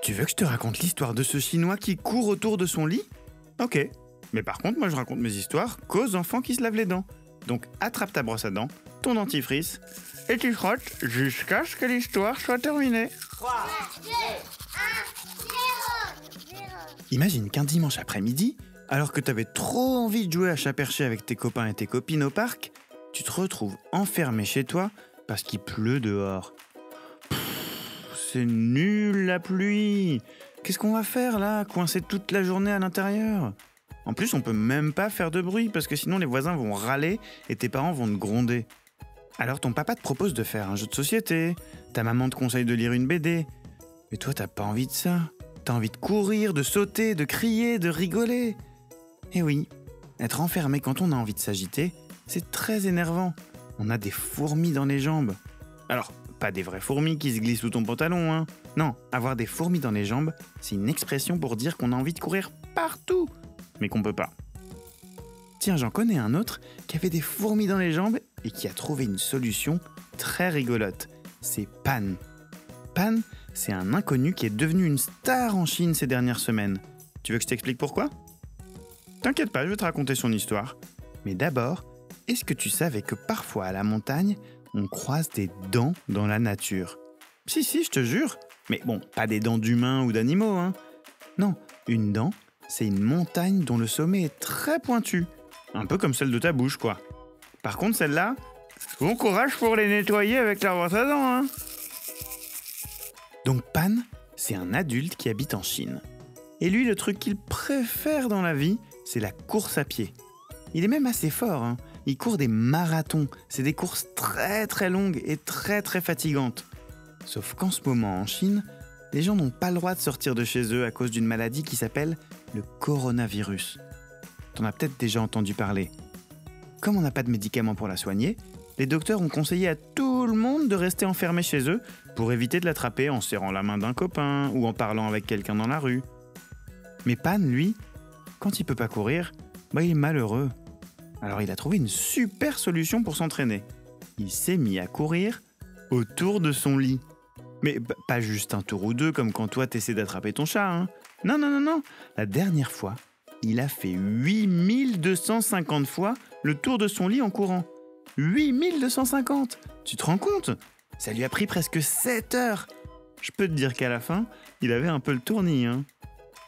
Tu veux que je te raconte l'histoire de ce Chinois qui court autour de son lit ? Ok. Mais par contre, moi je raconte mes histoires qu'aux enfants qui se lavent les dents. Donc attrape ta brosse à dents, ton dentifrice, et tu frottes jusqu'à ce que l'histoire soit terminée. 3, 2, 1, 0. Imagine qu'un dimanche après-midi, alors que t'avais trop envie de jouer à chat perché avec tes copains et tes copines au parc, tu te retrouves enfermé chez toi parce qu'il pleut dehors. C'est nul la pluie. Qu'est-ce qu'on va faire là, coincé toute la journée à l'intérieur ? En plus, on peut même pas faire de bruit parce que sinon les voisins vont râler et tes parents vont te gronder. Alors ton papa te propose de faire un jeu de société, ta maman te conseille de lire une BD. Mais toi, t'as pas envie de ça. T'as envie de courir, de sauter, de crier, de rigoler. Et oui, être enfermé quand on a envie de s'agiter, c'est très énervant. On a des fourmis dans les jambes. Alors, pas des vraies fourmis qui se glissent sous ton pantalon, hein. Non, avoir des fourmis dans les jambes, c'est une expression pour dire qu'on a envie de courir partout, mais qu'on peut pas. Tiens, j'en connais un autre qui avait des fourmis dans les jambes et qui a trouvé une solution très rigolote. C'est Pan. Pan, c'est un inconnu qui est devenu une star en Chine ces dernières semaines. Tu veux que je t'explique pourquoi ? T'inquiète pas, je vais te raconter son histoire. Mais d'abord, est-ce que tu savais que parfois à la montagne, on croise des dents dans la nature ? Si, je te jure. Mais bon, pas des dents d'humains ou d'animaux, hein. Non, une dent, c'est une montagne dont le sommet est très pointu. Un peu comme celle de ta bouche, quoi. Par contre, celle-là, bon courage pour les nettoyer avec la brosse à dents, hein. Donc Pan, c'est un adulte qui habite en Chine. Et lui, le truc qu'il préfère dans la vie, c'est la course à pied. Il est même assez fort, hein. Il court des marathons. C'est des courses très très longues et très très fatigantes. Sauf qu'en ce moment, en Chine, les gens n'ont pas le droit de sortir de chez eux à cause d'une maladie qui s'appelle le coronavirus. T'en as peut-être déjà entendu parler. Comme on n'a pas de médicaments pour la soigner, les docteurs ont conseillé à tout le monde de rester enfermé chez eux pour éviter de l'attraper en serrant la main d'un copain ou en parlant avec quelqu'un dans la rue. Mais Pan, lui, quand il peut pas courir, il est malheureux. Alors il a trouvé une super solution pour s'entraîner. Il s'est mis à courir autour de son lit. Mais pas juste un tour ou deux comme quand toi t'essaies d'attraper ton chat, hein. Non. La dernière fois, il a fait 8250 fois le tour de son lit en courant. 8250 ! Tu te rends compte ? Ça lui a pris presque 7 heures. Je peux te dire qu'à la fin, il avait un peu le tournis, hein.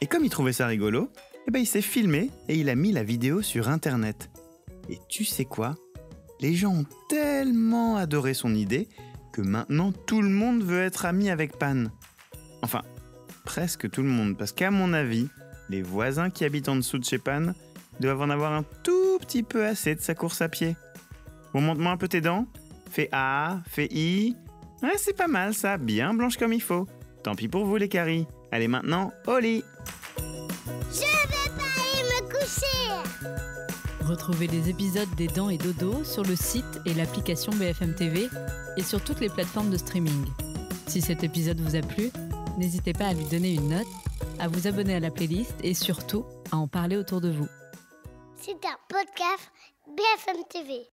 Et comme il trouvait ça rigolo, il s'est filmé et il a mis la vidéo sur Internet. Et tu sais quoi ? Les gens ont tellement adoré son idée que maintenant tout le monde veut être ami avec Pan. Enfin, presque tout le monde, parce qu'à mon avis, les voisins qui habitent en dessous de chez Pan doivent en avoir un tout petit peu assez de sa course à pied. Bon, montre-moi un peu tes dents. Fais A, fais I. Ouais, c'est pas mal ça, bien blanche comme il faut. Tant pis pour vous les caries. Allez maintenant, au lit. Je vais pas aller me coucher. Retrouvez les épisodes des Dents et Dodo sur le site et l'application BFM TV et sur toutes les plateformes de streaming. Si cet épisode vous a plu, n'hésitez pas à lui donner une note, à vous abonner à la playlist et surtout à en parler autour de vous. C'est un podcast BFM TV.